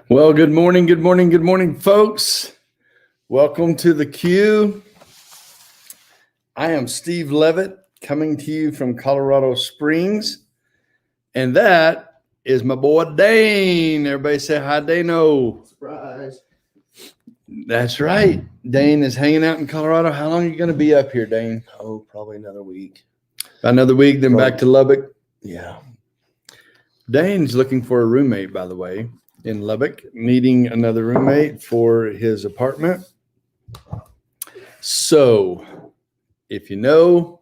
Well, good morning, folks. Welcome to the Q. I am Steve Levitt coming to you from Colorado Springs, and that is my boy Dane. Everybody say hi, Dano. Surprise. That's right. Dane is hanging out in Colorado. How long are you going to be up here, Dane? Oh, probably another week. Another week, then back to Lubbock. Yeah. Dane's looking for a roommate, by the way, in Lubbock, needing another roommate for his apartment. So, if you know,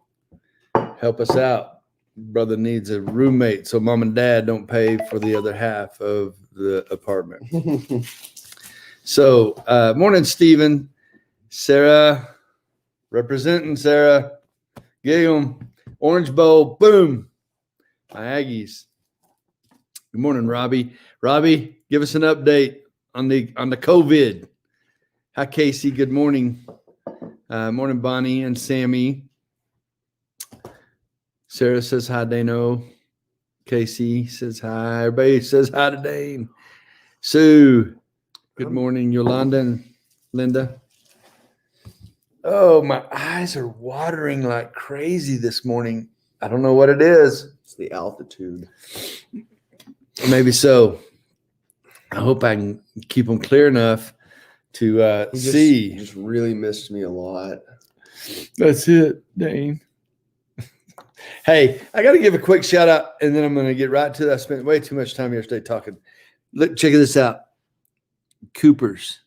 help us out. Brother needs a roommate so mom and dad don't pay for the other half of the apartment. So, morning, Stephen. Sarah, representing Sarah. Giggle. Orange Bowl, boom. My Aggies. Good morning, Robbie. Robbie, give us an update on the COVID. Hi, Casey. Good morning. Morning, Bonnie and Sammy. Sarah says hi, Dano. Casey says hi. Everybody says hi to Dane. Sue, good morning. Yolanda and Linda. Oh, my eyes are watering like crazy this morning. I don't know what it is. It's the altitude. Maybe so. I hope I can keep them clear enough to see. You just really missed me a lot. That's it, Dane. Hey, I got to give a quick shout out, and then I'm going to get right to that. I spent way too much time yesterday talking. Look, check this out. Cooper's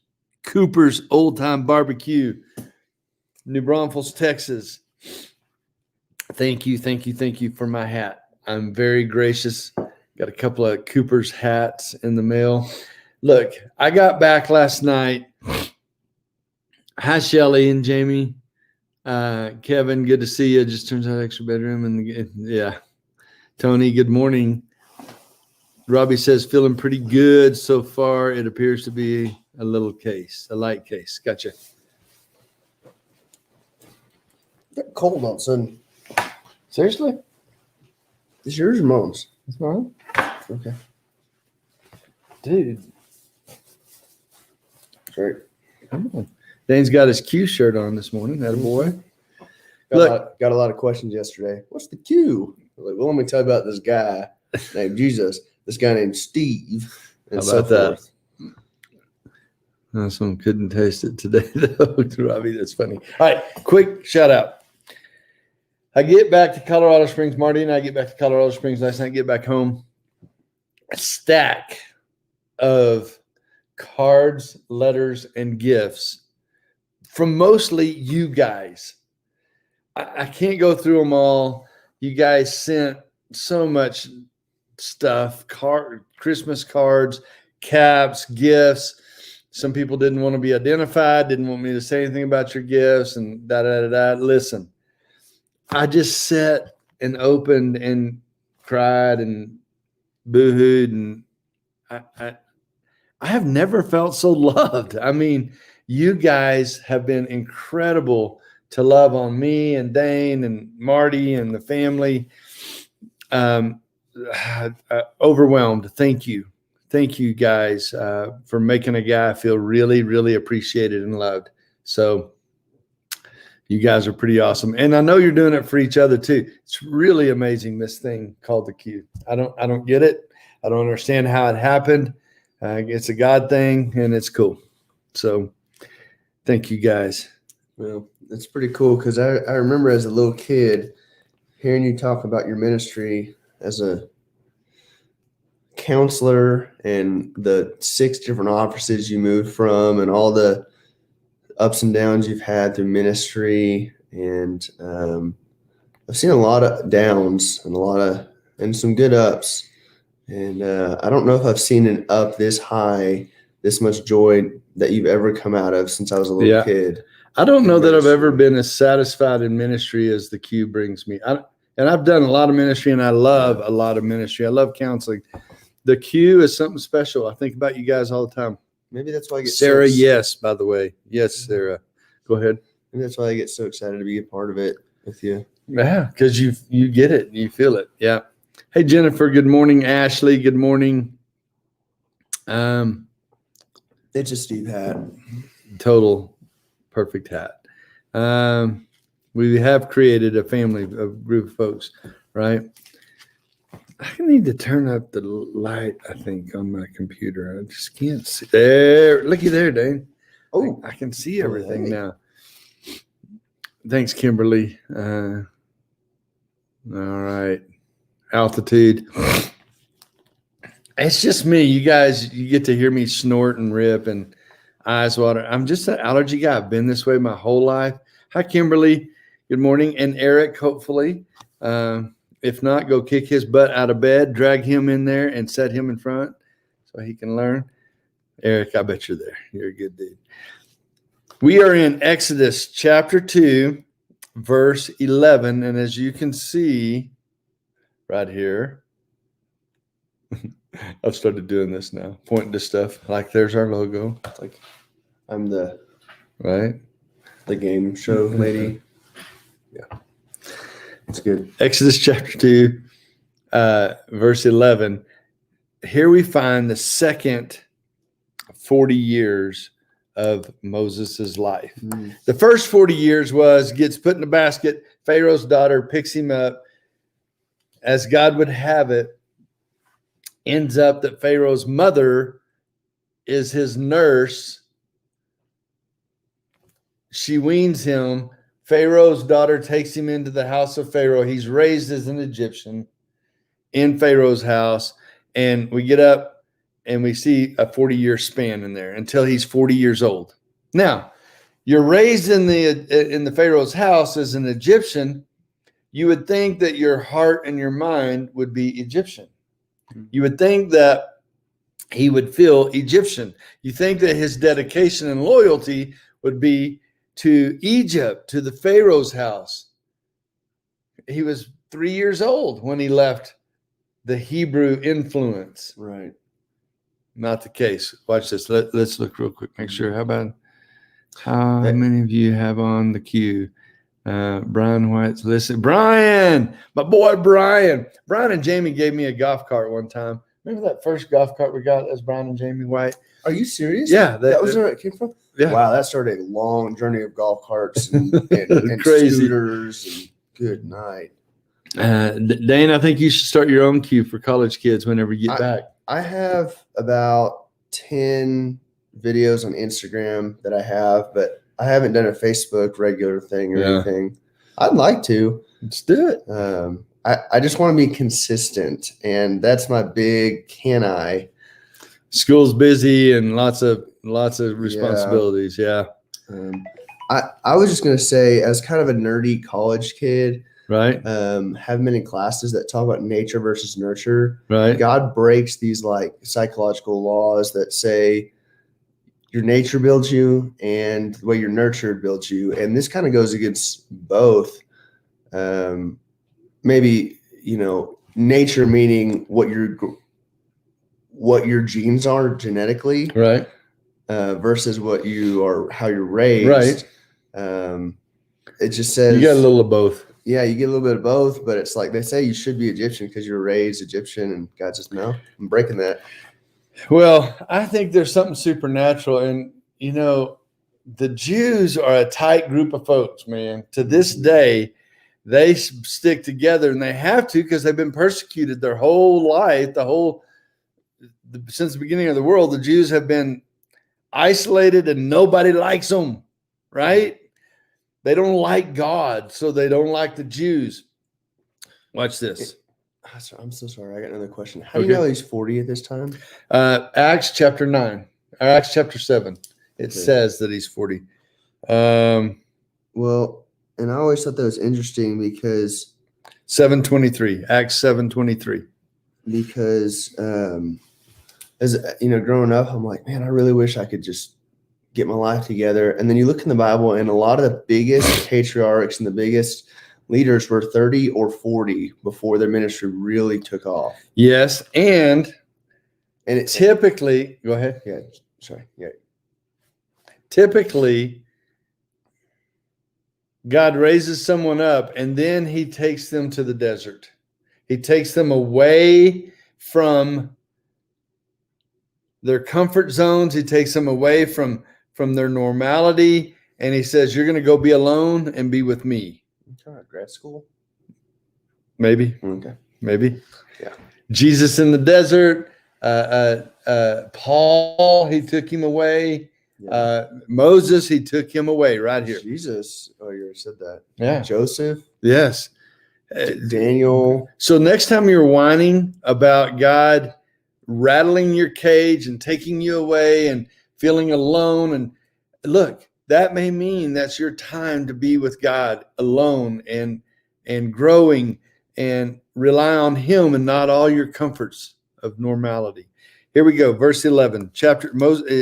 Old Time Barbecue, New Braunfels, Texas. Thank you for my hat. I'm very gracious. Got a couple of Cooper's hats in the mail. Look, I got back last night. Hi, Shelly and Jamie. Kevin, good to see you. Just turns out extra bedroom. And yeah. Tony, good morning. Robbie says, feeling pretty good so far. It appears to be a light case. Gotcha. Got cold on son. Seriously? Is yours or mom's? It's mine. Okay. Dude. Great. Come on. Dane's got his Q shirt on this morning. That a boy. Got a lot of questions yesterday. What's the Q? Like, well, let me tell you about this guy named Jesus. This guy named Steve. And How about that? Someone couldn't taste it today, though. Robbie, that's funny. All right, quick shout out. I get back to Colorado Springs. Marty and I get back to Colorado Springs last night. Get back home. A stack of cards, letters, and gifts from mostly you guys. I can't go through them all. You guys sent so much stuff, Christmas cards, caps, gifts. Some people didn't want to be identified, didn't want me to say anything about your gifts and da-da-da-da. Listen, I just sat and opened and cried and boo-hooed, and I have never felt so loved. I mean, you guys have been incredible to love on me and Dane and Marty and the family. Overwhelmed. Thank you. Thank you guys for making a guy feel really, really appreciated and loved. So you guys are pretty awesome. And I know you're doing it for each other too. It's really amazing, this thing called the Q. I don't get it. I don't understand how it happened. It's a God thing and it's cool. So thank you guys. Well, it's pretty cool because I remember as a little kid hearing you talk about your ministry as a counselor and the 6 different offices you moved from and all the ups and downs you've had through ministry. And I've seen a lot of downs and some good ups. And I don't know if I've seen an up this high, this much joy that you've ever come out of since I was a little kid. I don't know that I've ever Ministry. been as satisfied in ministry as the Q brings me. And I've done a lot of ministry, and I love a lot of ministry. I love counseling. The Q is something special. I think about you guys all the time. Maybe that's why I get Sarah, so, yes, by the way. Yes, Sarah. Go ahead. maybe that's why I get so excited to be a part of it with you. Yeah, because you get it. You feel it. Yeah. Hey, Jennifer, good morning. Ashley, good morning. It's a Steve hat. Total perfect hat. We have created a family, a group of folks, right? I need to turn up the light, I think, on my computer. I just can't see. There. Looky there, Dane. Oh, I can see everything hey. now. Thanks, Kimberly. All right. Altitude. It's just me. You guys, you get to hear me snort and rip and eyes water. I'm just an allergy guy. I've been this way my whole life. Hi, Kimberly. Good morning. And Eric, hopefully. If not, go kick his butt out of bed, drag him in there, and set him in front so he can learn. Eric, I bet you're there. You're a good dude. We are in Exodus chapter 2, verse 11. And as you can see right here, I've started doing this now, pointing to stuff. Like there's our logo. It's like I'm the Right? game show lady. Yeah. It's good. Exodus chapter 2, verse 11. Here we find the second 40 years of Moses' life. The first 40 years gets put in a basket. Pharaoh's daughter picks him up. As God would have it, ends up that Pharaoh's mother is his nurse. She weans him. Pharaoh's daughter takes him into the house of Pharaoh. He's raised as an Egyptian in Pharaoh's house. And we get up and we see a 40-year span in there until he's 40 years old. Now, you're raised in the Pharaoh's house as an Egyptian. You would think that your heart and your mind would be Egyptian. You would think that he would feel Egyptian. You think that his dedication and loyalty would be to Egypt, to the Pharaoh's house. He was 3 years old when he left the Hebrew influence. Right. Not the case. Watch this. Let's look real quick. Make sure. How many of you have on the queue? Brian White's listen. Brian, my boy Brian. Brian and Jamie gave me a golf cart one time. Remember that first golf cart we got as Brian and Jamie White? Are you serious? Yeah. That was where it came from? Yeah. Wow, that started a long journey of golf carts and Crazy. scooters. And good night. Dane, I think you should start your own queue for college kids whenever you get back. I have about 10 videos on Instagram that I have, but I haven't done a Facebook regular thing or anything. I'd like to. Let's do it. I just want to be consistent, and that's my big can I. School's busy and lots of responsibilities. Yeah. I was just going to say, as kind of a nerdy college kid, Right. have many classes that talk about nature versus nurture. Right. God breaks these like psychological laws that say your nature builds you and the way your nurture builds you. And this kind of goes against both. Maybe, nature meaning what your genes are genetically, Right. versus what you are, how you're raised. Right. It just says You got a little of both. Yeah, you get a little bit of both, but it's like they say you should be Egyptian because you're raised Egyptian, and God says, no, I'm breaking that. Well, I think there's something supernatural. And, the Jews are a tight group of folks, man. To this day, they stick together, and they have to because they've been persecuted their whole life, since the beginning of the world. The Jews have been isolated and nobody likes them, right? They don't like God, so they don't like the Jews. Watch this. I'm so sorry. I got another question. How do you know he's 40 at this time? Acts chapter 9, or Acts chapter 7. It says that he's 40. Well, and I always thought that was interesting because 7:23, Acts 7:23. Because as growing up, I'm like, man, I really wish I could just get my life together. And then you look in the Bible, and a lot of the biggest patriarchs and the biggest leaders were 30 or 40 before their ministry really took off. Yes. And it typically, go ahead. Yeah. Sorry. Yeah. Typically, God raises someone up and then he takes them to the desert. He takes them away from their comfort zones. He takes them away from their normality. And he says, you're going to go be alone and be with me. Grad school? Maybe. Okay. Maybe. Yeah. Jesus in the desert. Paul, he took him away. Yeah. Moses, he took him away right here. Jesus. Oh, you already said that. Yeah. Joseph. Yes. Daniel. So next time you're whining about God rattling your cage and taking you away and feeling alone, and look, that may mean that's your time to be with God alone and growing and rely on him and not all your comforts of normality. Here we go. Verse 11,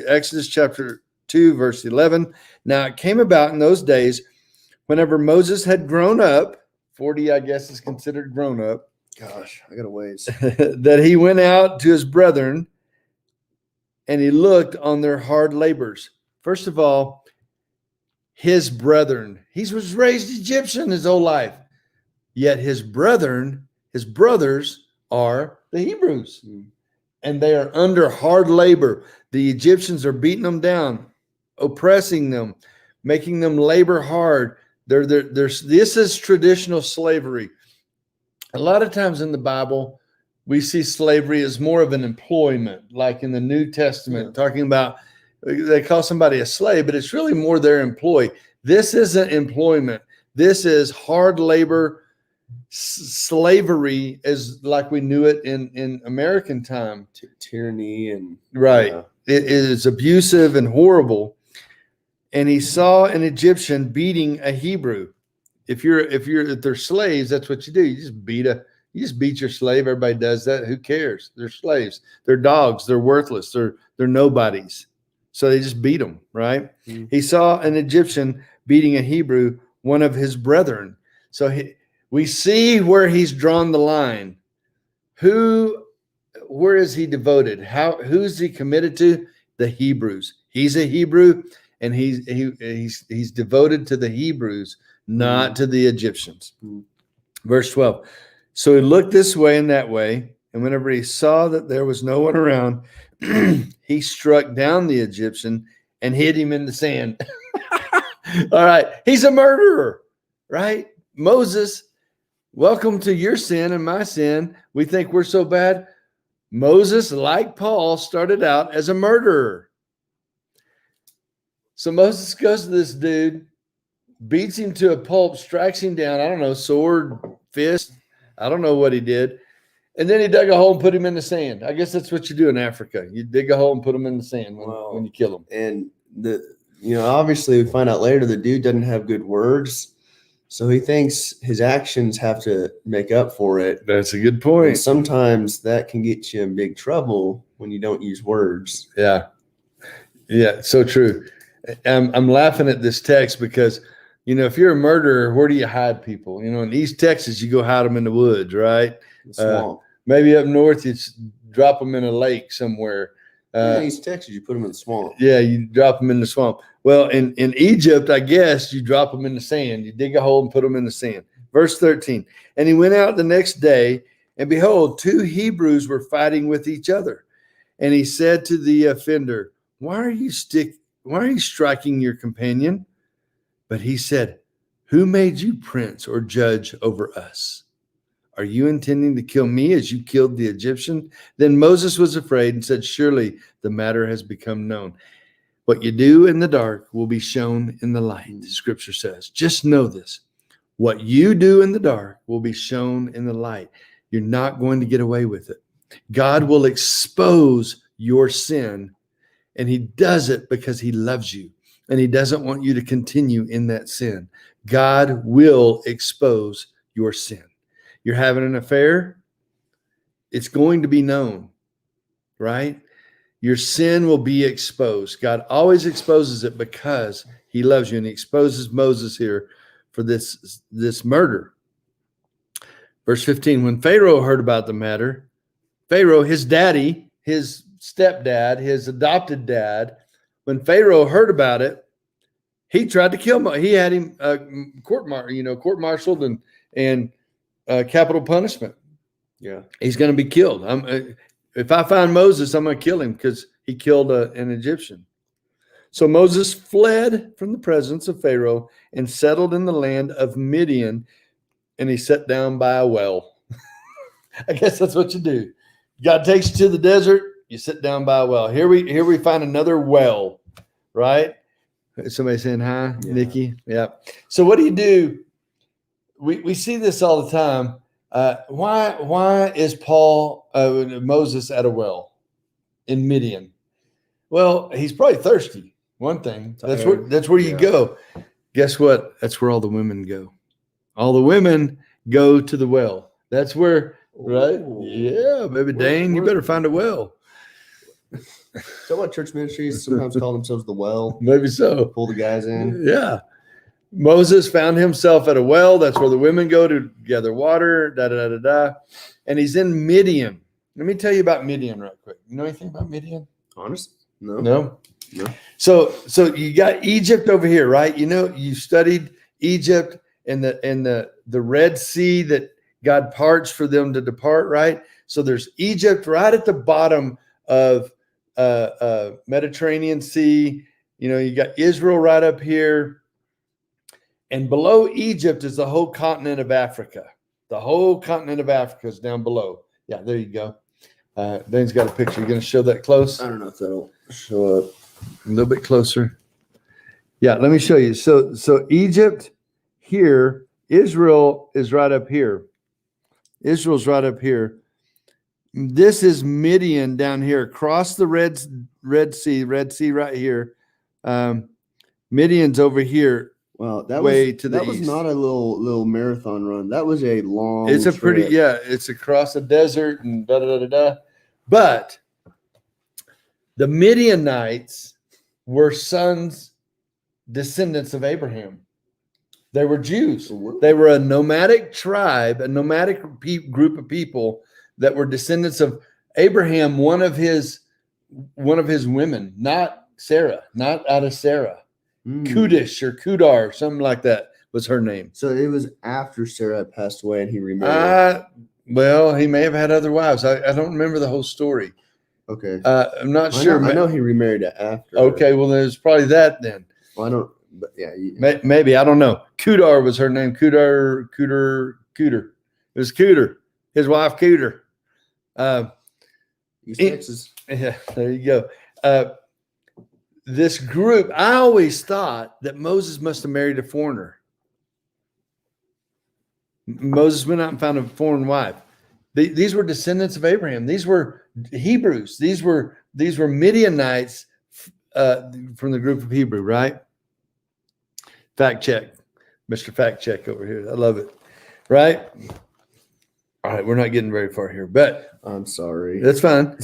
Exodus chapter 2, verse 11. Now it came about in those days, whenever Moses had grown up, 40, I guess, is considered grown up. Gosh, I got a ways. That he went out to his brethren and he looked on their hard labors. First of all, his brethren. He was raised Egyptian his whole life. Yet his brethren, his brothers are the Hebrews. And they are under hard labor. The Egyptians are beating them down, oppressing them, making them labor hard. This is traditional slavery. A lot of times in the Bible, we see slavery as more of an employment, like in the New Testament, talking about they call somebody a slave, but it's really more their employee. This isn't employment. This is hard labor. Slavery is like we knew it in American time. Tyranny and right. It is abusive and horrible. And he saw an Egyptian beating a Hebrew. If they're slaves, that's what you do. You just beat your slave. Everybody does that. Who cares? They're slaves. They're dogs. They're worthless. They're nobodies. So they just beat them, right? Mm-hmm. He saw an Egyptian beating a Hebrew, one of his brethren. So we see where he's drawn the line. Where is he devoted? Who's he committed to? The Hebrews. He's a Hebrew, and he's devoted to the Hebrews, not to the Egyptians. Verse 12. So he looked this way and that way, and whenever he saw that there was no one around, he struck down the Egyptian and hid him in the sand. All right. He's a murderer, right? Moses, welcome to your sin and my sin. We think we're so bad. Moses, like Paul, started out as a murderer. So Moses goes to this dude, beats him to a pulp, strikes him down. I don't know, sword, fist. I don't know what he did. And then he dug a hole and put him in the sand. I guess that's what you do in Africa. You dig a hole and put him in the sand when you kill him. And obviously we find out later the dude doesn't have good words. So he thinks his actions have to make up for it. That's a good point. And sometimes that can get you in big trouble when you don't use words. Yeah. Yeah, so true. I'm laughing at this text because, if you're a murderer, where do you hide people? In East Texas, you go hide them in the woods, right? Maybe up north, you drop them in a lake somewhere. In East Texas, you put them in the swamp. Yeah, you drop them in the swamp. Well, in Egypt, I guess you drop them in the sand. You dig a hole and put them in the sand. Verse 13. And he went out the next day, and behold, 2 Hebrews were fighting with each other. And he said to the offender, Why are you striking your companion? But he said, Who made you prince or judge over us? Are you intending to kill me as you killed the Egyptian? Then Moses was afraid and said, Surely the matter has become known. What you do in the dark will be shown in the light, the scripture says. Just know this. What you do in the dark will be shown in the light. You're not going to get away with it. God will expose your sin, and he does it because he loves you, and he doesn't want you to continue in that sin. God will expose your sin. You're having an affair, it's going to be known, right? your sin will be exposed. God always exposes it because he loves you, and he exposes Moses here for this murder. Verse 15, when Pharaoh heard about the matter, Pharaoh, his daddy, his stepdad, his adopted dad, when Pharaoh heard about it, he tried to kill him. He had him court-martialed and capital punishment. Yeah. He's going to be killed. If I find Moses, I'm going to kill him because he killed an Egyptian. So Moses fled from the presence of Pharaoh and settled in the land of Midian, and he sat down by a well. I guess that's what you do. God takes you to the desert, you sit down by a well. Here we find another well, right? Somebody saying hi, Yeah. Nikki. Yeah. So what do? We see this all the time. Why is Moses at a well in Midian? Well, he's probably thirsty. One thing. That's where you go. Guess what? That's where all the women go. All the women go to the well. That's where, right? Ooh. Yeah, baby Dane, you better find a well. So what church ministries sometimes call themselves the well? Maybe so. Pull the guys in. Yeah. Moses found himself at a well. That's where the women go to gather water. And he's in Midian. Let me tell you about Midian right quick. You know anything about Midian? Honest? No. No. No. So you got Egypt over here, right? You know, you studied Egypt and the Red Sea that God parts for them to depart, right? So there's Egypt right at the bottom of Mediterranean Sea. You know, you got Israel right up here. And below Egypt is the whole continent of Africa. The whole continent of Africa is down below. Yeah, there you go. Dane's got a picture. You going to show that close? I don't know if that'll show up. A little bit closer. Yeah, let me show you. So Egypt here, Israel is right up here. Israel's right up here. This is Midian down here, across the Red Sea right here. Midian's over here. Wow, that was was not a little marathon run. That was a long. It's a trip. it's across the desert and But the Midianites were descendants of Abraham. They were Jews. They were a nomadic tribe, a nomadic group of people that were descendants of Abraham, one of his women, not Sarah, not out of Sarah. Kudish or Kudar, something like that was her name. So it was after Sarah passed away and he remarried. Well, he may have had other wives. I don't remember the whole story. Okay. I'm not sure. I know he remarried after. Okay, well, there's probably that then. Well, I don't. But yeah, maybe I don't know. Kudar was her name. Kudar. It was Cooter. His wife Cooter. East Texas. Yeah, there you go. This group, I always thought that Moses must have married a foreigner. Moses went out and found a foreign wife. These were descendants of Abraham. These were Hebrews. These were Midianites from the group of Hebrew, right? Fact check, Mr. Fact Check over here. I love it, right? All right, we're not getting very far here, but I'm sorry. That's fine.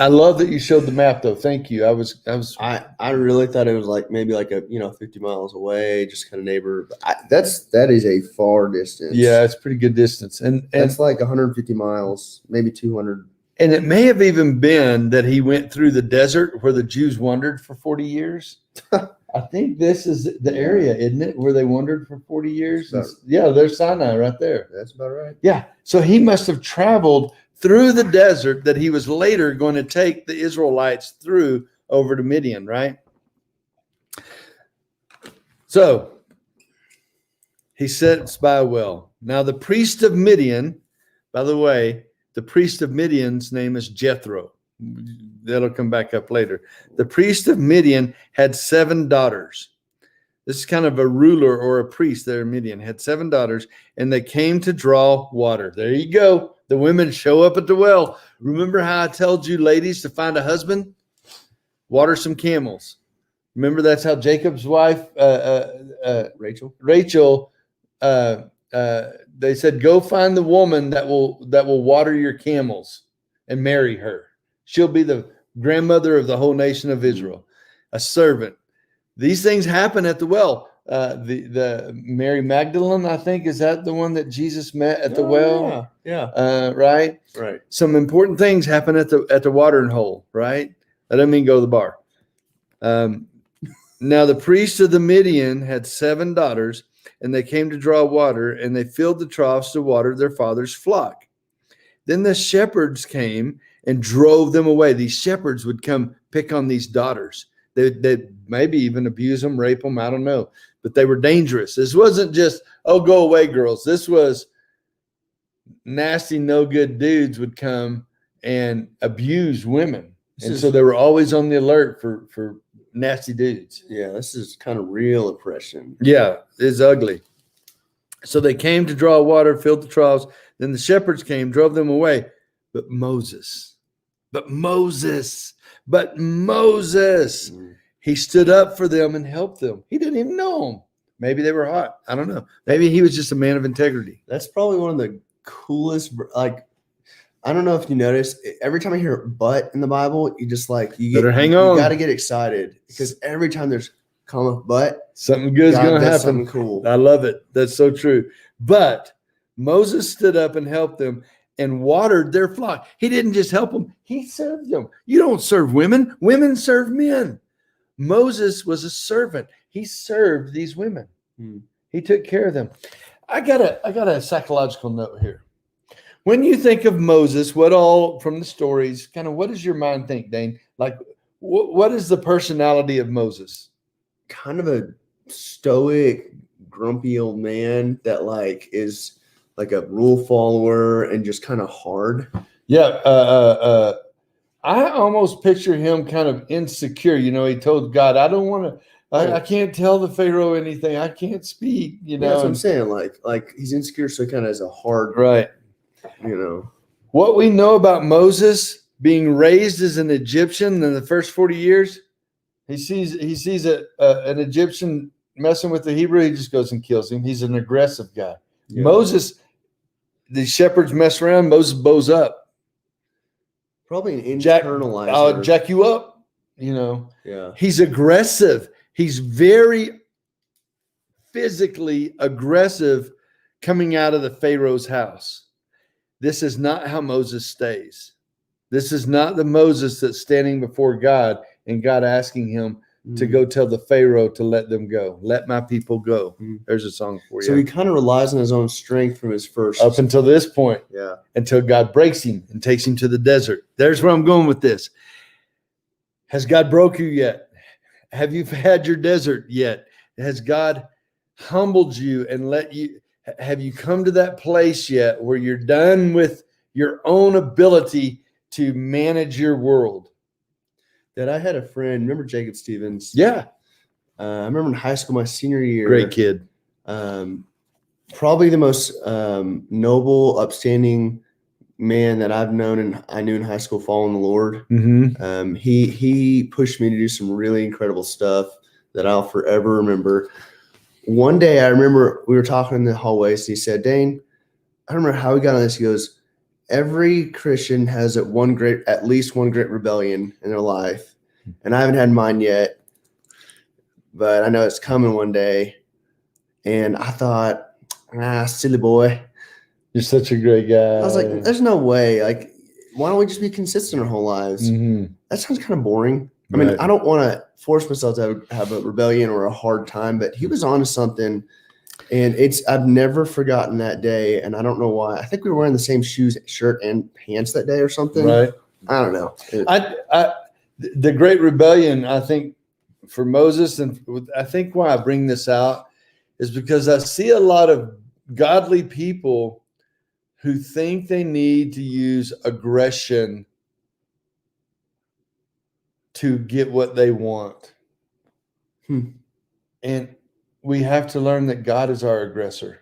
I love that you showed the map, though. Thank you. I really thought it was like maybe like 50 miles away, just kind of neighbor. That is a far distance. Yeah, it's pretty good distance, and it's like 150 miles, maybe 200. And it may have even been that he went through the desert where the Jews wandered for 40 years. I think this is the area, isn't it, where they wandered for 40 years? Yeah, there's Sinai right there. That's about right. Yeah, so he must have traveled through the desert that he was later going to take the Israelites through over to Midian, right? So he sits by a well. Now the priest of Midian, by the way, the priest of Midian's name is Jethro. That'll come back up later. The priest of Midian had 7 daughters. This is kind of a ruler or a priest there in Midian. Had 7 daughters, and they came to draw water. There you go. The women show up at the well. Remember how I told you ladies to find a husband? Water some camels. Remember that's how Jacob's wife, Rachel, they said, go find the woman that will water your camels and marry her. She'll be the grandmother of the whole nation of Israel, a servant. These things happen at the well. The Mary Magdalene, I think, is that the one that Jesus met at the well? Yeah. Right. Right. Some important things happen at the watering hole. Right. I don't mean go to the bar. Now the priest of the Midian had 7 daughters, and they came to draw water, and they filled the troughs to water their father's flock. Then the shepherds came and drove them away. These shepherds would come pick on these daughters. They'd maybe even abuse them, rape them. I don't know. But they were dangerous. This wasn't just, oh, go away, girls. This was nasty, no good dudes would come and abuse women. So they were always on the alert for nasty dudes. Yeah, this is kind of real oppression. Yeah, it's ugly. So they came to draw water, filled the troughs. Then the shepherds came, drove them away. But Moses, he stood up for them and helped them. He didn't even know them. Maybe they were hot. I don't know. Maybe he was just a man of integrity. That's probably one of the coolest, like, I don't know if you notice, every time I hear "but" in the Bible, you just like, you got to get excited because every time there's comma, but something good's going to happen. Something cool. I love it. That's so true. But Moses stood up and helped them and watered their flock. He didn't just help them. He served them. You don't serve women. Women serve men. Moses was a servant. He served these women. He took care of them. I got a psychological note here. When you think of Moses, what all from the stories, kind of what does your mind think, Dane? Like, what is the personality of Moses? Kind of a stoic, grumpy old man that like is like a rule follower and just kind of hard. Yeah. I almost picture him kind of insecure. You know, he told God, I don't want to, I can't tell the Pharaoh anything. I can't speak, you know. That's what I'm saying. Like he's insecure. So kind of as a hard, right. You know, what we know about Moses being raised as an Egyptian in the first 40 years, he sees an Egyptian messing with the Hebrew. He just goes and kills him. He's an aggressive guy. Yeah. Moses, the shepherds mess around. Moses bows up. Probably an internalizer. I'll jack you up. You know. Yeah. He's aggressive. He's very physically aggressive coming out of the Pharaoh's house. This is not how Moses stays. This is not the Moses that's standing before God and God asking him to go tell the Pharaoh to let them go. Let my people go. There's a song for you. So he kind of relies on his own strength from his first. Up until this point. Yeah. Until God breaks him and takes him to the desert. There's where I'm going with this. Has God broke you yet? Have you had your desert yet? Has God humbled you and have you come to that place yet where you're done with your own ability to manage your world? That I had a friend, remember Jacob Stevens? Yeah. I remember in high school, my senior year. Great kid. Probably the most noble, upstanding man that I've known and I knew in high school following the Lord. Mm-hmm. He pushed me to do some really incredible stuff that I'll forever remember. One day I remember we were talking in the hallways and he said, Dane, I don't remember how we got on this. He goes, every Christian has at least one great rebellion in their life. And I haven't had mine yet, but I know it's coming one day. And I thought, silly boy. You're such a great guy. I was like, there's no way. Like, why don't we just be consistent our whole lives? Mm-hmm. That sounds kind of boring. I mean, I don't want to force myself to have a rebellion or a hard time, but he was onto something. And I've never forgotten that day. And I don't know why. I think we were wearing the same shoes, shirt, and pants that day or something. Right. I don't know. The Great Rebellion, I think, for Moses, and I think why I bring this out is because I see a lot of godly people who think they need to use aggression to get what they want. And we have to learn that God is our aggressor.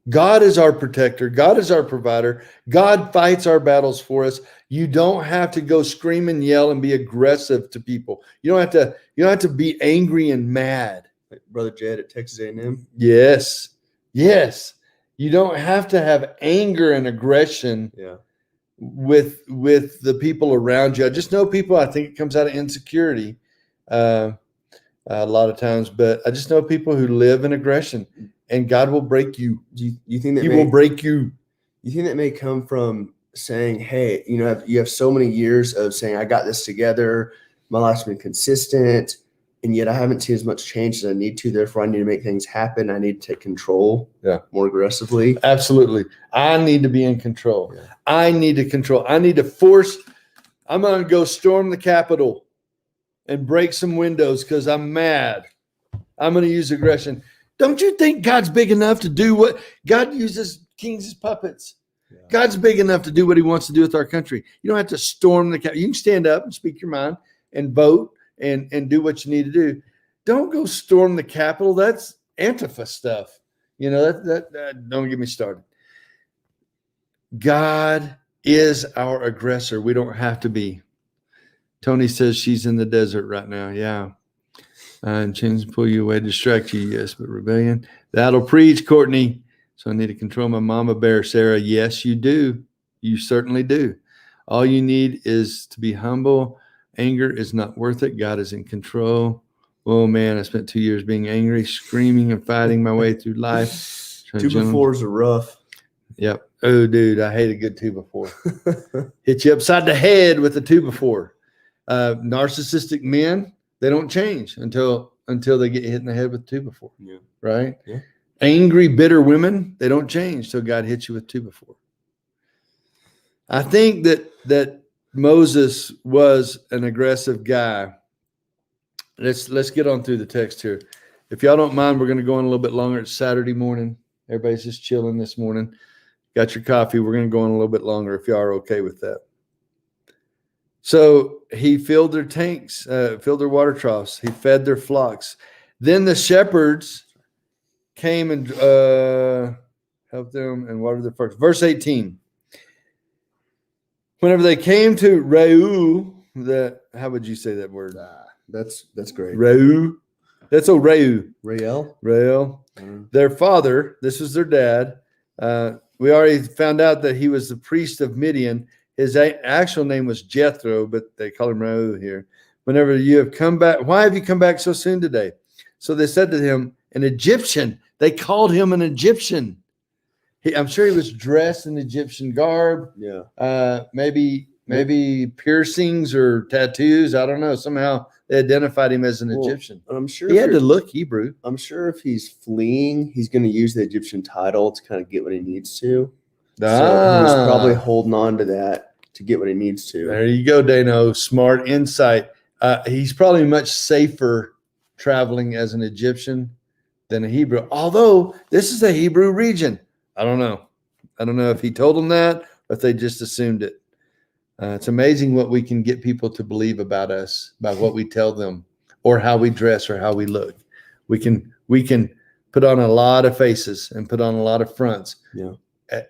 God is our protector. God is our provider. God fights our battles for us. You don't have to go scream and yell and be aggressive to people. You don't have to be angry and mad. Like Brother Jed at Texas A&M. Yes. You don't have to have anger and aggression with the people around you. I just know people. I think it comes out of insecurity a lot of times, but I just know people who live in aggression, and God will break you. Do you think that He will break you. You think that may come from saying, hey, you know, you have so many years of saying, I got this together, my life's been consistent, and yet I haven't seen as much change as I need to. Therefore, I need to make things happen. I need to take control more aggressively. Absolutely. I need to be in control. Yeah. I need to control. I need to force. I'm going to go storm the Capitol and break some windows because I'm mad. I'm going to use aggression. Don't you think God's big enough to do what God uses kings as puppets? Yeah. God's big enough to do what he wants to do with our country. You don't have to storm the Capitol. You can stand up and speak your mind and vote and do what you need to do. Don't go storm the Capitol. That's Antifa stuff. You know, that don't get me started. God is our aggressor. We don't have to be. Tony says she's in the desert right now. Yeah. And chains pull you away, distract you. Yes, but rebellion. That'll preach, Courtney. So I need to control my mama bear, Sarah. Yes, you do. You certainly do. All you need is to be humble. Anger is not worth it. God is in control. Oh, man, I spent 2 years being angry, screaming and fighting my way through life. 2x4s are rough. Yep. Oh, dude, I hate a good 2x4. Hit you upside the head with a 2x4. Narcissistic men, they don't change until they get hit in the head with 2x4. Yeah. Right? Yeah. Angry, bitter women, they don't change till God hits you with 2x4. I think that Moses was an aggressive guy. Let's get on through the text here. If y'all don't mind, we're going to go on a little bit longer. It's Saturday morning. Everybody's just chilling this morning. Got your coffee. We're going to go on a little bit longer if y'all are okay with that. So he filled their tanks, filled their water troughs. He fed their flocks. Then the shepherds came and helped them and watered their flocks. Verse 18. Whenever they came to Reu, how would you say that word? That's great. Reu. That's Reu. Rael. Their father, this was their dad. We already found out that he was the priest of Midian. His actual name was Jethro, but they call him Reu here. Whenever you have come back, why have you come back so soon today? So they said to him, an Egyptian. They called him an Egyptian. I'm sure he was dressed in Egyptian garb. Yeah. Maybe piercings or tattoos. I don't know. Somehow they identified him as an Egyptian. I'm sure he had to look Hebrew. I'm sure if he's fleeing, he's going to use the Egyptian title to kind of get what he needs to. So he's probably holding on to that to get what he needs to. There you go, Dano. Smart insight. He's probably much safer traveling as an Egyptian than a Hebrew. Although this is a Hebrew region. I don't know. I don't know if he told them that or if they just assumed it. It's amazing what we can get people to believe about us, about what we tell them or how we dress or how we look. We can put on a lot of faces and put on a lot of fronts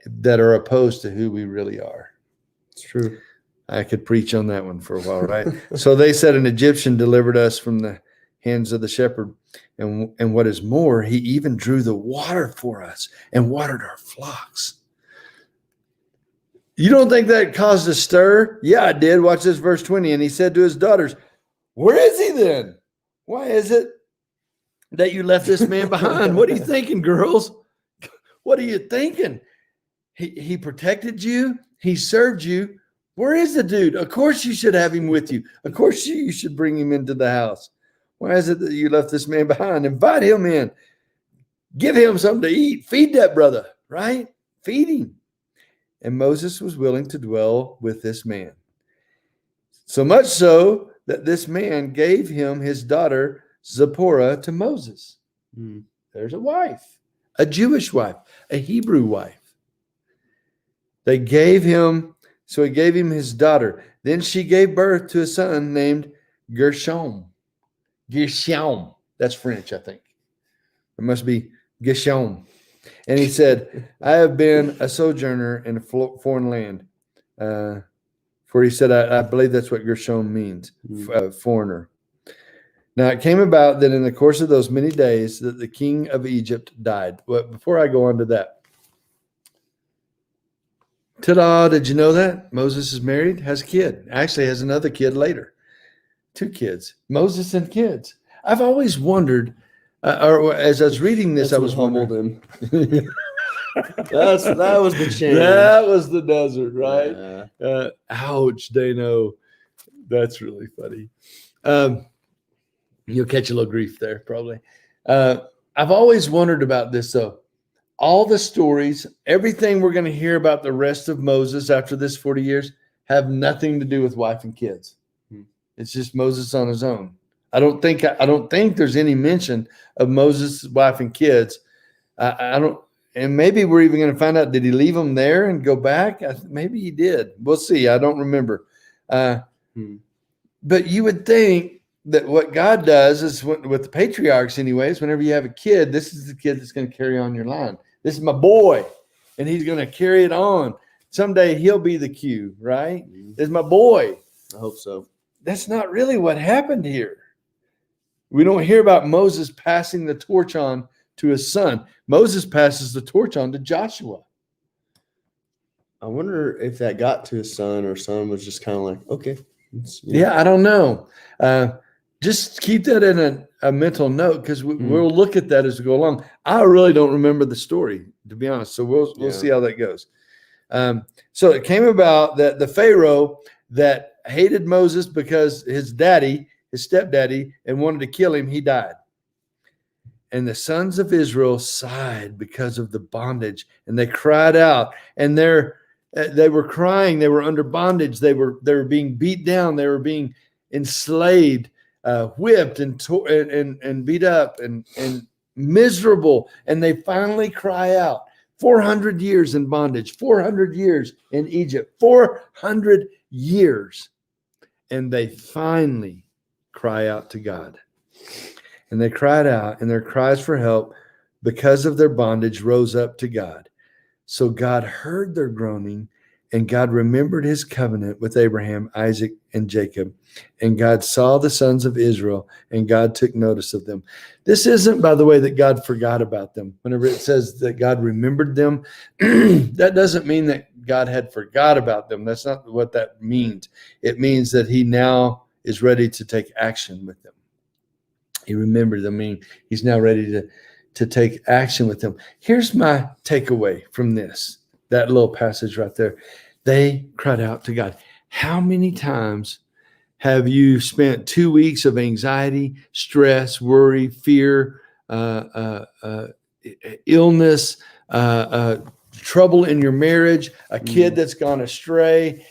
that are opposed to who we really are. It's true. I could preach on that one for a while, right? So they said an Egyptian delivered us from the hands of the shepherd. And what is more, he even drew the water for us and watered our flocks. You don't think that caused a stir? Yeah, it did. Watch this, verse 20. And he said to his daughters, where is he then? Why is it that you left this man behind? What are you thinking, girls? What are you thinking? He protected you. He served you. Where is the dude? Of course you should have him with you. Of course you should bring him into the house. Why is it that you left this man behind? Invite him in. Give him something to eat. Feed that brother, right? Feed him. And Moses was willing to dwell with this man. So much so that this man gave him his daughter Zipporah to Moses. There's a wife, a Jewish wife, a Hebrew wife. He gave him his daughter. Then she gave birth to a son named Gershom. Gershom. That's French, I think. It must be Gershom. And he said, I have been a sojourner in a foreign land. For he said, I believe that's what Gershom means, foreigner. Now it came about that in the course of those many days that the king of Egypt died. But before I go on to that, Ta-da! Did you know that Moses is married, has a kid, actually has another kid later, 2 kids, Moses and kids. I've always wondered, or as I was reading this, That's I was what humbled wondering. him. That was the change. That was the desert, right? Yeah. Ouch, Dano. That's really funny. You'll catch a little grief there, probably. I've always wondered about this, though. All the stories, everything we're going to hear about the rest of Moses after this 40 years have nothing to do with wife and kids. It's just Moses on his own. I don't think there's any mention of Moses' wife and kids. I don't, and maybe we're even going to find out, did he leave them there and go back? Maybe he did. We'll see. I don't remember. But you would think that what God does is with the patriarchs anyways, whenever you have a kid, this is the kid that's going to carry on your line. This is my boy, and he's going to carry it on. Someday he'll be the Q, right? This is my boy. I hope so. That's not really what happened here. We don't hear about Moses passing the torch on to his son. Moses passes the torch on to Joshua. I wonder if that got to his son, or son was just kind of like, okay. Yeah, I don't know. Just keep that in a mental note, because we'll look at that as we go along. I really don't remember the story, to be honest. So we'll see how that goes. So it came about that the Pharaoh that hated Moses because his stepdaddy, and wanted to kill him, he died. And the sons of Israel sighed because of the bondage, and they cried out, and they were crying. They were under bondage. They were being beat down. They were being enslaved, whipped and beat up and miserable. And they finally cry out. 400 years in bondage, 400 years in Egypt, 400 years. And they finally cry out to God. And they cried out, and their cries for help because of their bondage rose up to God. So God heard their groaning, and God remembered his covenant with Abraham, Isaac, and Jacob. And God saw the sons of Israel, and God took notice of them. This isn't, by the way, that God forgot about them. Whenever it says that God remembered them, that doesn't mean that God had forgot about them. That's not what that means. It means that he now is ready to take action with them. He remembered them, meaning he's now ready to take action with them. Here's my takeaway from that little passage right there. They cried out to God. How many times have you spent 2 weeks of anxiety, stress, worry, fear, illness, trouble in your marriage, a kid that's gone astray,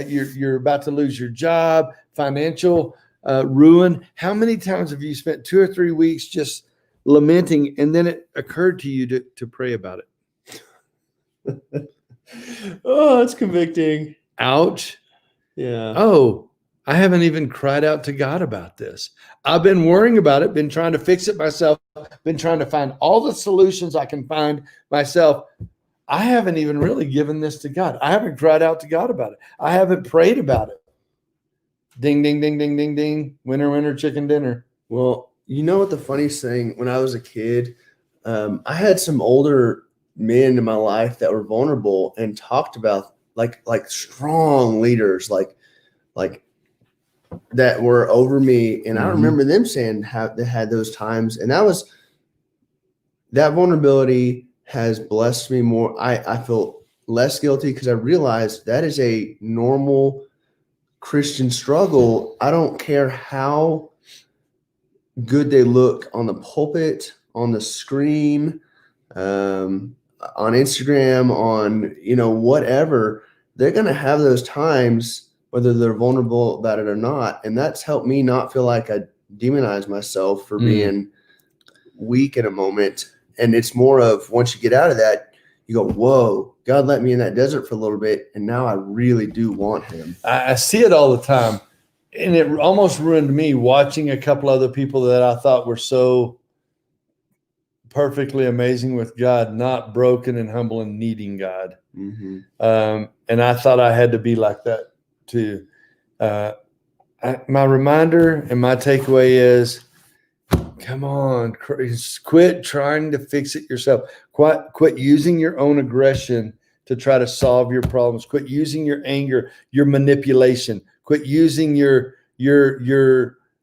you're about to lose your job, financial ruin? How many times have you spent 2 or 3 weeks just lamenting, and then it occurred to you to pray about it? Oh, it's convicting. Ouch. Yeah. Oh, I haven't even cried out to God about this. I've been worrying about it, been trying to fix it myself, been trying to find all the solutions I can find myself. I haven't even really given this to God. I haven't cried out to God about it. I haven't prayed about it. Ding, ding, ding, ding, ding, ding. Winner, winner, chicken dinner. Well, you know what the funniest thing, when I was a kid, I had some older men in my life that were vulnerable and talked about like strong leaders, like that were over me. And I remember them saying how they had those times, and that vulnerability has blessed me more. I feel less guilty because I realized that is a normal Christian struggle. I don't care how good they look on the pulpit, on the screen, on Instagram, on, whatever. They're going to have those times, whether they're vulnerable about it or not. And that's helped me not feel like I demonize myself for being weak in a moment. And it's more of, once you get out of that, you go, whoa, God let me in that desert for a little bit, and now I really do want him. I see it all the time. And it almost ruined me watching a couple other people that I thought were so perfectly amazing with God, not broken and humble and needing God. Mm-hmm. And I thought I had to be like that too. My reminder and my takeaway is, come on, quit trying to fix it yourself. Quit using your own aggression to try to solve your problems. Quit using your anger, your manipulation. Quit using your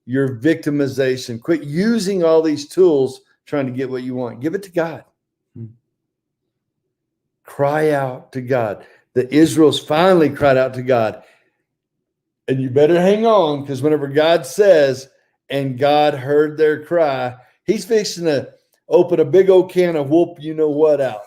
victimization. Quit using all these tools trying to get what you want. Give it to God. Cry out to God. The Israel's finally cried out to God. And you better hang on, because whenever God says, and God heard their cry, he's fixing to open a big old can of whoop you know what out.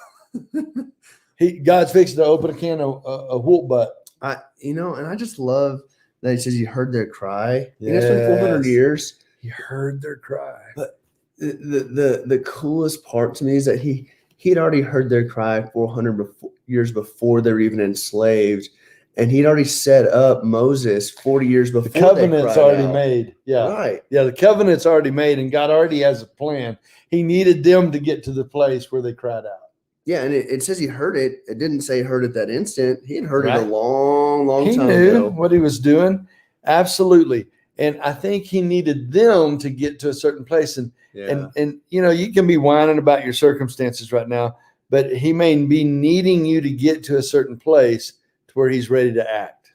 God's fixing to open a can of whoop butt. And I just love that he says he heard their cry. It's been 400 years. He heard their cry. But the coolest part to me is that he had already heard their cry 400 years before they were even enslaved. And he'd already set up Moses 40 years before. The covenant's already made. Yeah. Right. Yeah, the covenant's already made, and God already has a plan. He needed them to get to the place where they cried out. Yeah, and it says he heard it. It didn't say heard it that instant. He had heard it a long, long time ago. He knew what he was doing. Absolutely. And I think he needed them to get to a certain place. And you can be whining about your circumstances right now, but he may be needing you to get to a certain place where he's ready to act.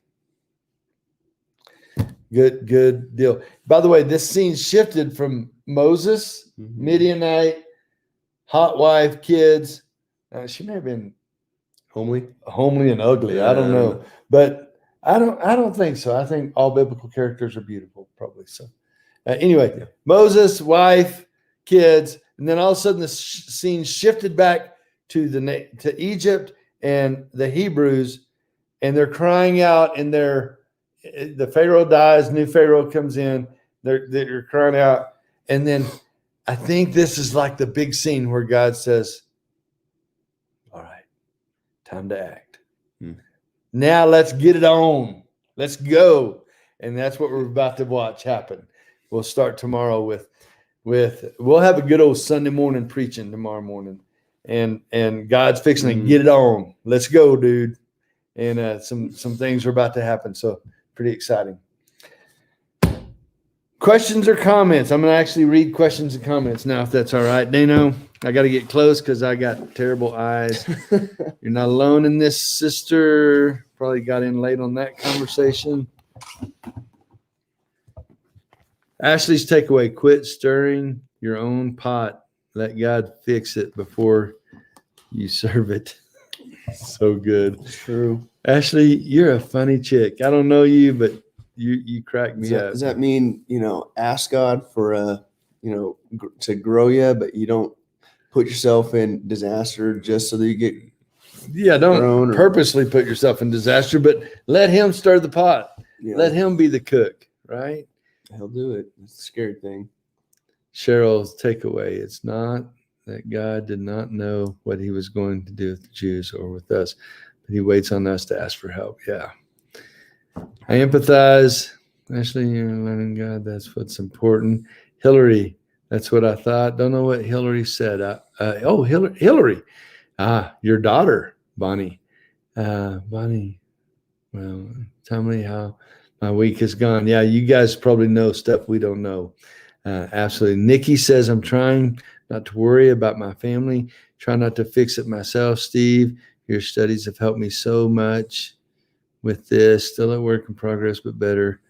Good deal. By the way, this scene shifted from Moses, Midianite, hot wife, kids. She may have been homely and ugly. I don't know, but I don't think so. I think all biblical characters are beautiful, probably. So, anyway, Moses, wife, kids, and then all of a sudden the scene shifted back to Egypt and the Hebrews. And they're crying out, and the Pharaoh dies, new Pharaoh comes in, they're crying out. And then I think this is like the big scene where God says, all right, time to act. Now let's get it on. Let's go. And that's what we're about to watch happen. We'll start tomorrow with we'll have a good old Sunday morning preaching tomorrow morning. And God's fixing to get it on. Let's go, dude. And some things are about to happen. So pretty exciting. Questions or comments? I'm going to actually read questions and comments now, if that's all right. Dano, I got to get close because I got terrible eyes. You're not alone in this, sister. Probably got in late on that conversation. Ashley's takeaway: quit stirring your own pot. Let God fix it before you serve it. So good. True. Ashley, you're a funny chick. I don't know you, but you crack me up. Does that mean, ask God for to grow you, but you don't put yourself in disaster just so that you get don't purposely put yourself in disaster, but let him stir the pot. Yeah. Let him be the cook, right? He'll do it. It's a scary thing. Cheryl's takeaway: it's not that God did not know what he was going to do with the Jews or with us, but he waits on us to ask for help. Yeah. I empathize. Ashley, you're learning God. That's what's important. Hillary, that's what I thought. Don't know what Hillary said. Hillary. Your daughter, Bonnie. Bonnie, well, tell me how my week has gone. Yeah, you guys probably know stuff we don't know. Absolutely. Nikki says, I'm trying not to worry about my family. Try not to fix it myself. Steve, your studies have helped me so much with this. Still a work in progress, but better.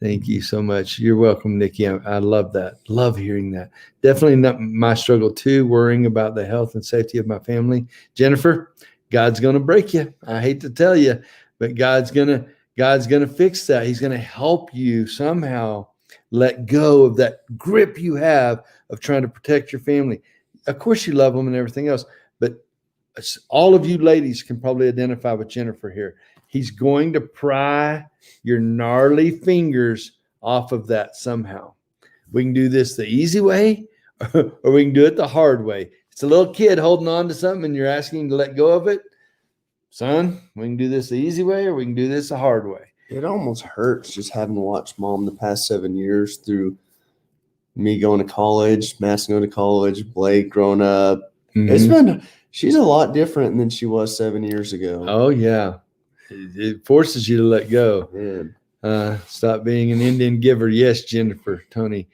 Thank you so much. You're welcome, Nikki. I love that. Love hearing that. Definitely not my struggle too, worrying about the health and safety of my family. Jennifer, God's going to break you. I hate to tell you, but God's going to fix that. He's going to help you somehow let go of that grip you have of trying to protect your family. Of course, you love them and everything else, but all of you ladies can probably identify with Jennifer here. He's going to pry your gnarly fingers off of that somehow. We can do this the easy way, or we can do it the hard way. It's a little kid holding on to something and you're asking him to let go of it. Son, we can do this the easy way, or we can do this the hard way. It almost hurts just having to watch Mom the past 7 years through me going to college, Madison going to college, Blake growing up. Mm-hmm. She's a lot different than she was 7 years ago. Oh, yeah. It forces you to let go. Stop being an Indian giver. Yes, Jennifer, Tony.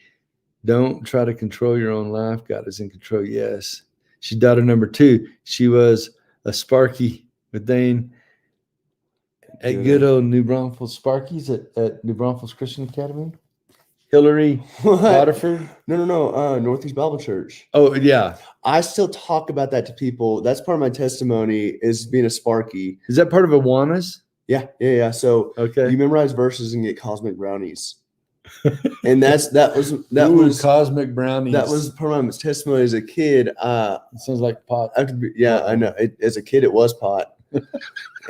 Don't try to control your own life. God is in control. Yes. She's daughter number 2. She was a sparky with Dane at good old New Braunfels Sparkies at New Braunfels Christian Academy. Hillary Waterford. No. Northeast Bible Church. Oh yeah. I still talk about that to people. That's part of my testimony is being a Sparky. Is that part of Awanas? Yeah. So Okay. you memorize verses and get cosmic brownies. And that was cosmic brownies. That was part of my testimony as a kid. It sounds like pot. I know. As a kid, it was pot.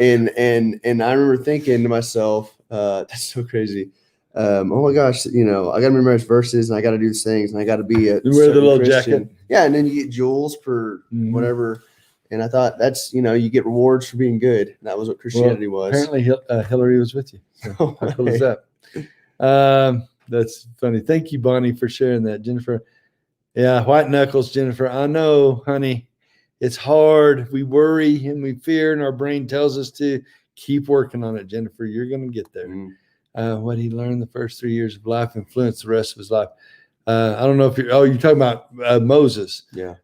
and I remember thinking to myself, that's so crazy. Oh my gosh, I got to memorize verses and I got to do these things and I got to be a you wear the little Christian. jacket. Yeah, and then you get jewels for whatever. And I thought that's you get rewards for being good. And that was what Christianity was. Apparently, Hillary was with you. So how cool is that? That's funny. Thank you, Bonnie, for sharing that, Jennifer. Yeah, white knuckles, Jennifer. I know, honey. It's hard. We worry and we fear, and our brain tells us to keep working on it, Jennifer. You're going to get there. What he learned the first 3 years of life influenced the rest of his life. I don't know if you're talking about Moses. Yeah.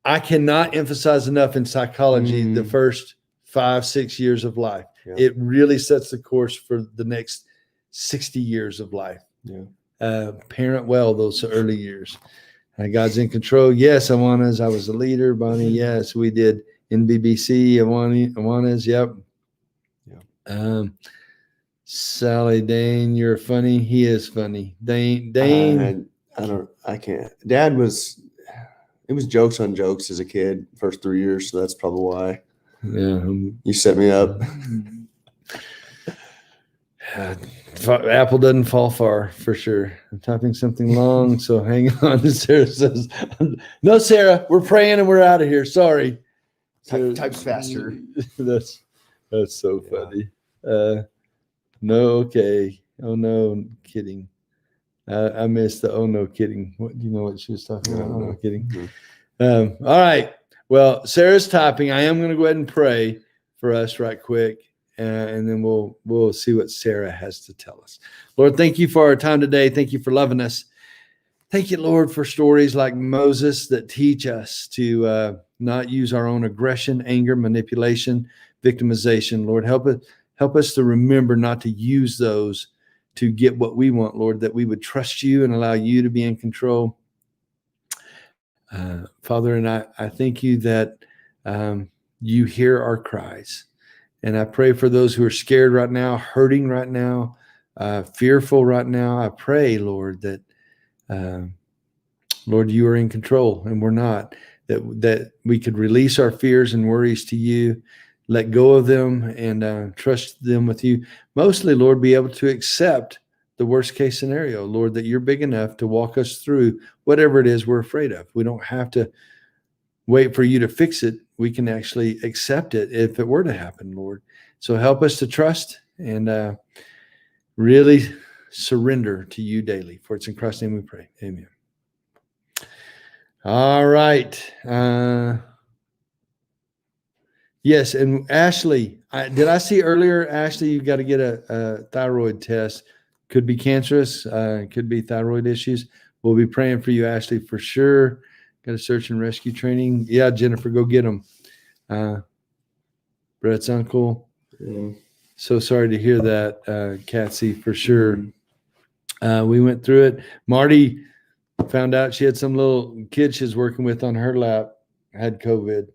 I cannot emphasize enough in psychology the first 5-6 years of life. Yeah. It really sets the course for the next 60 years of life. Yeah. Parent well those early years. God's in control. Yes, Awanas. I was a leader. Bonnie. Yes, we did NBBC. Awanas. Yep. Yeah. Sally Dane, you're funny. He is funny. Dane. I can't. Dad was. It was jokes on jokes as a kid, first 3 years. So that's probably why. Yeah. You set me up. Apple doesn't fall far for sure. I'm typing something long, so hang on. Sarah says, "No, Sarah, we're praying and we're out of here. Sorry." Types faster. That's so funny. No, okay. Oh no, kidding. I missed the oh no kidding. What do you know what she was talking about? Oh no kidding. Mm-hmm. All right. Well, Sarah's typing. I am going to go ahead and pray for us right quick. And then we'll see what Sarah has to tell us. Lord, thank you for our time today. Thank you for loving us. Thank you, Lord, for stories like Moses that teach us to not use our own aggression, anger, manipulation, victimization. Lord, help us to remember not to use those to get what we want, Lord, that we would trust you and allow you to be in control. Father, and I thank you that you hear our cries. And I pray for those who are scared right now, hurting right now, fearful right now. I pray, Lord, that, Lord, you are in control and we're not, that we could release our fears and worries to you, let go of them and trust them with you. Mostly, Lord, be able to accept the worst case scenario, Lord, that you're big enough to walk us through whatever it is we're afraid of. We don't have to wait for you to fix it. We can actually accept it if it were to happen, Lord. So help us to trust and really surrender to you daily. For it's in Christ's name we pray. Amen. All right. Yes, and Ashley, did I see earlier, Ashley, you got to get a thyroid test. Could be cancerous, could be thyroid issues. We'll be praying for you, Ashley, for sure. Got a search and rescue training. Yeah, Jennifer, go get them. Brett's uncle. Yeah. So sorry to hear that, Catsy, for sure. We went through it. Marty found out she had some little kid she's working with on her lap, had COVID.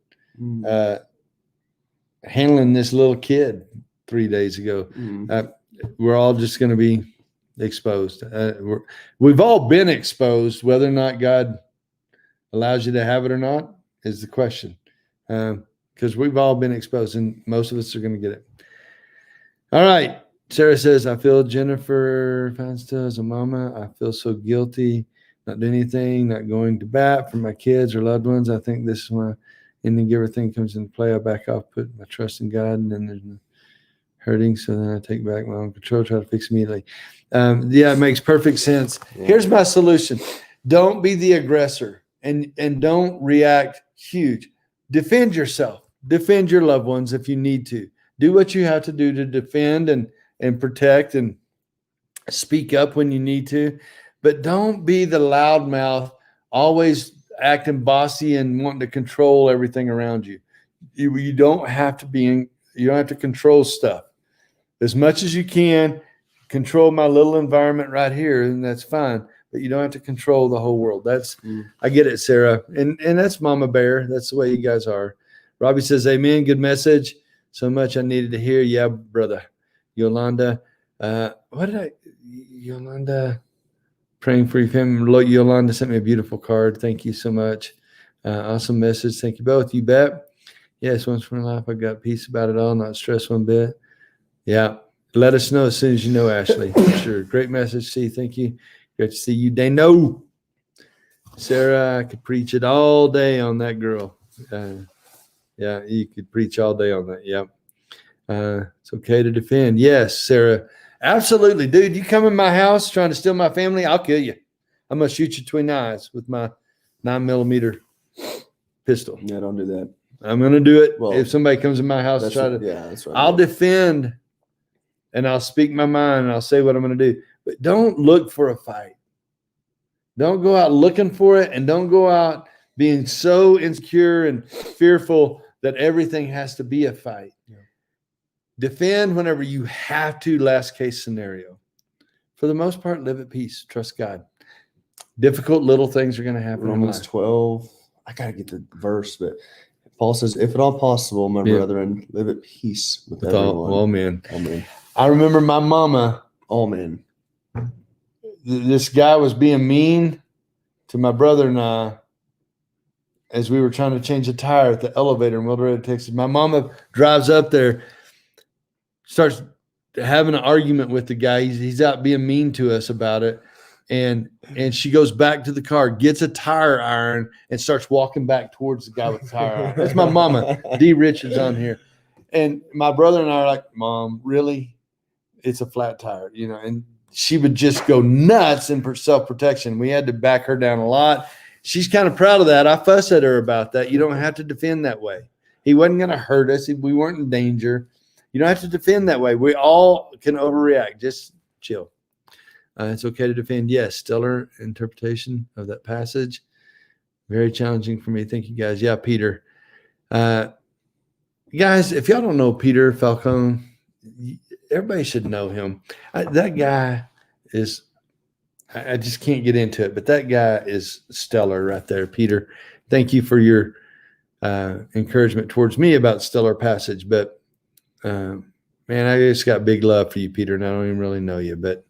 Handling this little kid 3 days ago. We're all just going to be exposed. We've all been exposed. Whether or not God allows you to have it or not is the question. Because we've all been exposed and most of us are going to get it. All right. Sarah says, I feel Jennifer Feinstein as a mama. I feel so guilty, not doing anything, not going to bat for my kids or loved ones. I think this is when ending everything comes into play. I back off, put my trust in God, and then there's no hurting. So then I take back my own control, try to fix immediately. Yeah, it makes perfect sense. Yeah. Here's my solution. Don't be the aggressor and don't react huge. Defend yourself. Defend your loved ones if you need to. Do what you have to do to defend and protect and speak up when you need to. But don't be the loudmouth, always acting bossy and wanting to control everything around you. You don't have to you don't have to control stuff as much as you can. Control my little environment right here, and that's fine. But you don't have to control the whole world. I get it, Sarah, and that's Mama Bear. That's the way you guys are. Robbie says, "Amen." Good message. So much I needed to hear. Yeah, brother. Yolanda, Yolanda, praying for your family. Yolanda sent me a beautiful card. Thank you so much. Awesome message. Thank you both. You bet. Yes, once for life, I got peace about it all. Not stressed one bit. Yeah. Let us know as soon as you know, Ashley. For sure. Great message. See, thank you. Great to see you. Dano. Sarah, I could preach it all day on that girl. Yeah, you could preach all day on that. Yeah. It's okay to defend. Yes, Sarah. Absolutely. Dude, you come in my house trying to steal my family, I'll kill you. I'm going to shoot you between the eyes with my 9mm pistol. Yeah, don't do that. I'm going to do it. Well, if somebody comes in my house and that's right. I'll defend and I'll speak my mind and I'll say what I'm going to do. But don't look for a fight. Don't go out looking for it, and don't go out being so insecure and fearful that everything has to be a fight. Yeah. Defend whenever you have to, last case scenario. For the most part, live at peace. Trust God. Difficult little things are going to happen. Romans 12. I got to get the verse, but Paul says, if at all possible, my brethren, live at peace with everyone. All men. Amen. I remember my mama. All men. This guy was being mean to my brother and I as we were trying to change a tire at the elevator in Wildwood, Texas. My mama drives up there, starts having an argument with the guy. He's out being mean to us about it. And she goes back to the car, gets a tire iron, and starts walking back towards the guy with the tire iron. That's my mama. D. Richards on here. And my brother and I are like, Mom, really? It's a flat tire, and she would just go nuts in self-protection. We had to back her down a lot. She's kind of proud of that. I fuss at her about that. You don't have to defend that way. He wasn't going to hurt us. We weren't in danger. You don't have to defend that way. We all can overreact. Just chill. It's okay to defend. Yes, stellar interpretation of that passage. Very challenging for me. Thank you, guys. Yeah, Peter. Guys, if y'all don't know Peter Falcone, everybody should know him. That guy is, I just can't get into it, but that guy is stellar right there. Peter, thank you for your encouragement towards me about stellar passage. But, man, I just got big love for you, Peter, and I don't even really know you, but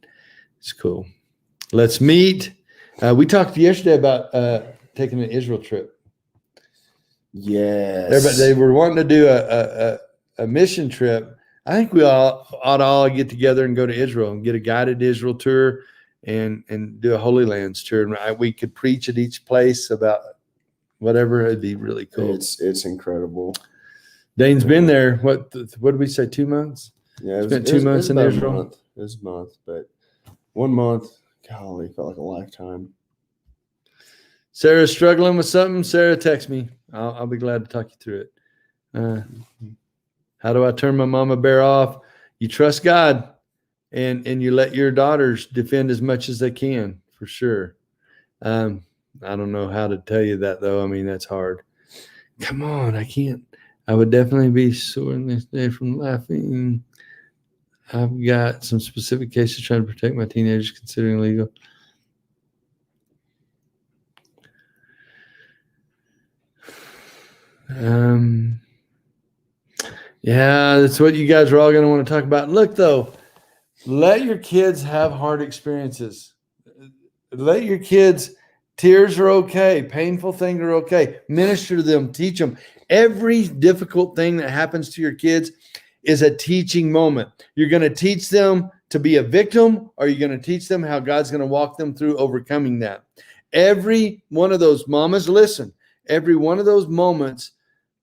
it's cool. Let's meet. We talked yesterday about taking an Israel trip. Yes. They were wanting to do a mission trip. I think we ought to all get together and go to Israel and get a guided Israel tour and do a Holy Lands tour. And we could preach at each place about whatever. It'd be really cool. It's incredible. Dane's been there. What did we say? 2 months? Yeah, spent 2 months in Israel. It was a month, but 1 month, golly, felt like a lifetime. Sarah's struggling with something. Sarah, text me. I'll be glad to talk you through it. How do I turn my mama bear off? You trust God, and you let your daughters defend as much as they can, for sure. I don't know how to tell you that, though. I mean, that's hard. Come on, I can't. I would definitely be sore this day from laughing. I've got some specific cases trying to protect my teenagers considering legal. Yeah, that's what you guys are all going to want to talk about. Look, though, let your kids have hard experiences. Let your kids, tears are okay. Painful things are okay. Minister to them, teach them. Every difficult thing that happens to your kids is a teaching moment. You're going to teach them to be a victim, or you're going to teach them how God's going to walk them through overcoming that. Every one of those, mamas, listen, every one of those moments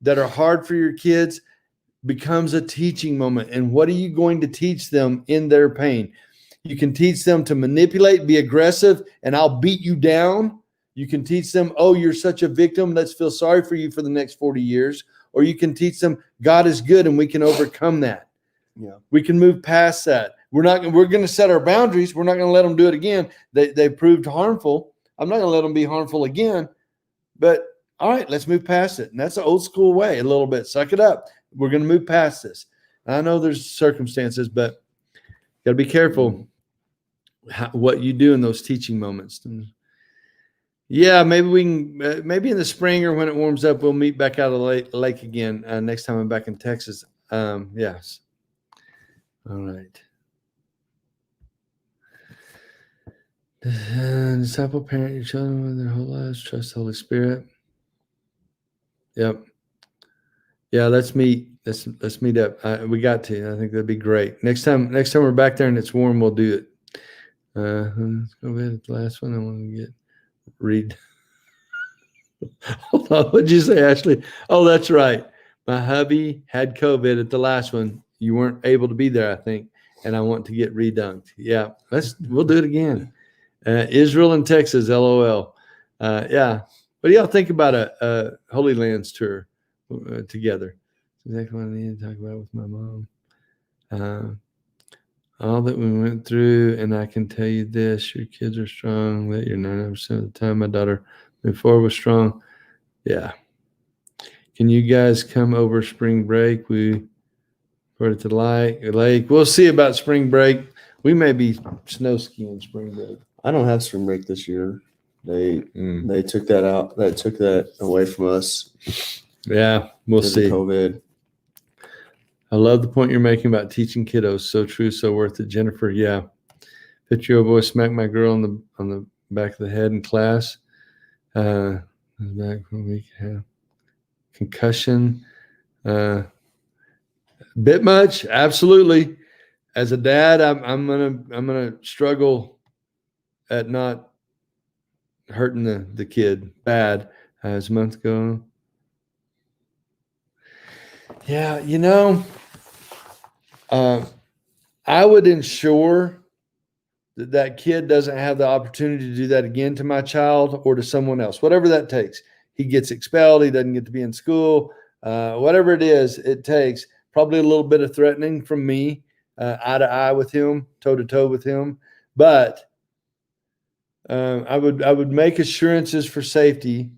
that are hard for your kids becomes a teaching moment. And what are you going to teach them in their pain? You can teach them to manipulate, be aggressive, and I'll beat you down. You can teach them, oh, you're such a victim. Let's feel sorry for you for the next 40 years. Or you can teach them God is good and we can overcome that. Yeah, we can move past that. We're going to set our boundaries. We're not going to let them do it again. They proved harmful. I'm not going to let them be harmful again. But all right, let's move past it. And that's an old school way a little bit. Suck it up. We're going to move past this. I know there's circumstances, but got to be careful what you do in those teaching moments. Yeah, maybe we can, maybe in the spring or when it warms up, we'll meet back out of the lake again next time I'm back in Texas. Yes. All right. Disciple, parent your children with their whole lives. Trust the Holy Spirit. Yep. Yeah, let's meet. Let's meet up. We got to. I think that'd be great. Next time we're back there and it's warm, we'll do it. Let's go ahead at the last one. I want to read. Hold on. What'd you say, Ashley? Oh, that's right. My hubby had COVID at the last one. You weren't able to be there, I think, and I want to get redunked. Yeah, we'll do it again. Israel and Texas, LOL. Yeah. What do y'all think about a Holy Lands tour together? That's exactly what I need to talk about with my mom. All that we went through, and I can tell you this, your kids are strong, that you're 99% of the time. My daughter moved forward was strong. Yeah. Can you guys come over spring break? We put it to the lake. We'll see about spring break. We may be snow skiing spring break. I don't have spring break this year. They took that out. That took that away from us. Yeah, we'll see. COVID. I love the point you're making about teaching kiddos. So true, so worth it, Jennifer. Yeah. 50-year-old boy smacked my girl on the back of the head in class. Back for a week. Yeah. Concussion. Bit much, absolutely. As a dad, I'm gonna struggle at not hurting the kid bad. As a month ago. Yeah, I would ensure that kid doesn't have the opportunity to do that again to my child or to someone else, whatever that takes. He gets expelled. He doesn't get to be in school. Whatever it is, it takes probably a little bit of threatening from me, eye to eye with him, toe to toe with him. But I would make assurances for safety,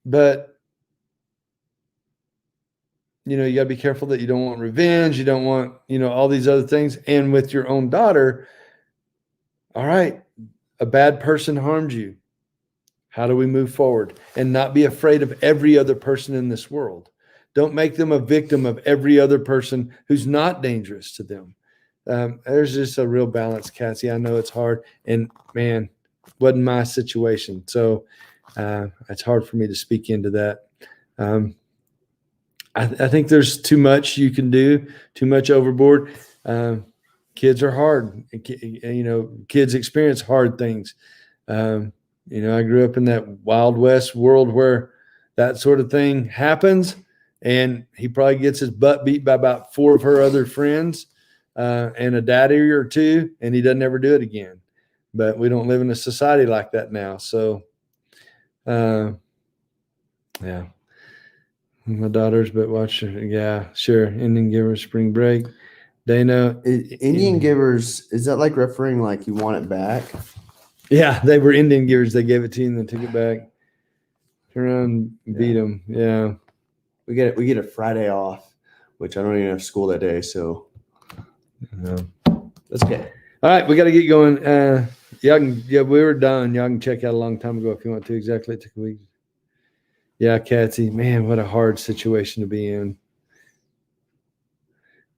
but you got to be careful that you don't want revenge. You don't want, all these other things. And with your own daughter, all right, a bad person harmed you. How do we move forward and not be afraid of every other person in this world? Don't make them a victim of every other person who's not dangerous to them. There's just a real balance, Cassie. I know it's hard. And man, wasn't my situation. So it's hard for me to speak into that. I think there's too much you can do, too much overboard. Kids are hard. Kids experience hard things. I grew up in that Wild West world where that sort of thing happens, and he probably gets his butt beat by about 4 of her other friends and a daddy or 2, and he doesn't ever do it again. But we don't live in a society like that now. So, yeah. My daughters, but watch her. Yeah, sure. Indian Givers spring break. Dana. Indian Givers, is that like referring like you want it back? Yeah, they were Indian Givers. They gave it to you and then took it back. Turn around and beat them. Yeah. We get a Friday off, which I don't even have school that day. So that's okay. All right, we got to get going. We were done. Y'all can check out a long time ago if you want to. Exactly. It took a week. Yeah, Katsy, man, what a hard situation to be in.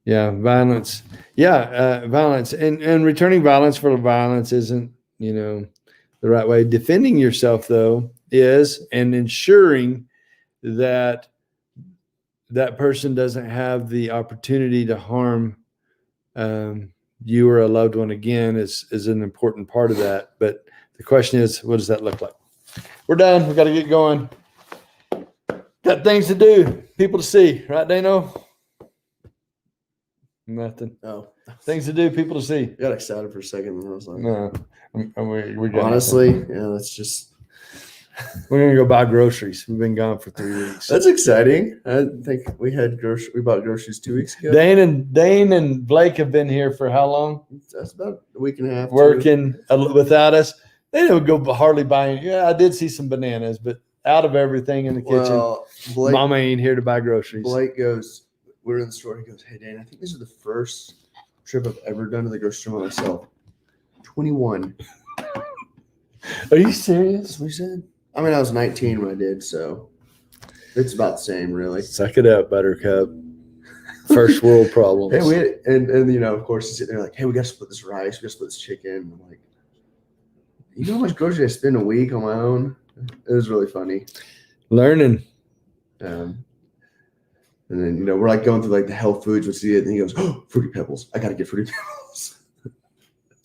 Yeah, violence. Yeah, violence. And returning violence for violence isn't, the right way. Defending yourself, though, is, and ensuring that that person doesn't have the opportunity to harm you or a loved one again is an important part of that. But the question is, what does that look like? We're done. We got to get going. Got things to do, people to see, right, Dano? Nothing. Oh, things to do, people to see. I got excited for a second, and I was like, no, we're good. Honestly, that's just. We're gonna go buy groceries. We've been gone for 3 weeks. That's exciting. I think we bought groceries 2 weeks ago. Dane and Blake have been here for how long? That's about a week and a half. Working without us. They don't go hardly buying. Yeah, I did see some bananas, but out of everything in the kitchen. Well, Blake, Mama ain't here to buy groceries. Blake goes, we're in the store. He goes, hey, Dan, I think this is the first trip I've ever done to the grocery store myself. 21. Are you serious? That's what he said. I mean, I was 19 when I did, so it's about the same, really. Suck it up, Buttercup. First world problems. Hey, and you know, of course, he's sitting there like, hey, we got to split this rice. We got to split this chicken. And I'm like, you know how much groceries I spend a week on my own? It was really funny. Learning. And then, you know, we're like going through like the health foods, which he and he goes, oh, Fruity Pebbles. I got to get Fruity Pebbles.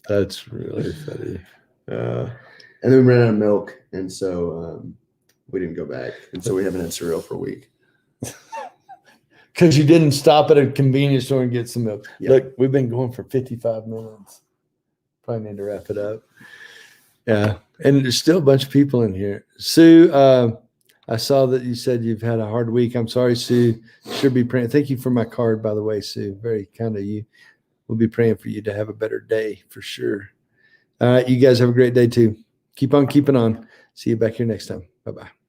That's really funny. And then we ran out of milk. And so we didn't go back. And so we haven't had cereal for a week. Because you didn't stop at a convenience store and get some milk. Yeah. Look, we've been going for 55 minutes. Probably need to wrap it up. Yeah. And there's still a bunch of people in here. Sue, I saw that you said you've had a hard week. I'm sorry, Sue. Should be praying. Thank you for my card, by the way, Sue. Very kind of you. We'll be praying for you to have a better day for sure. All right. You guys have a great day too. Keep on keeping on. See you back here next time. Bye-bye.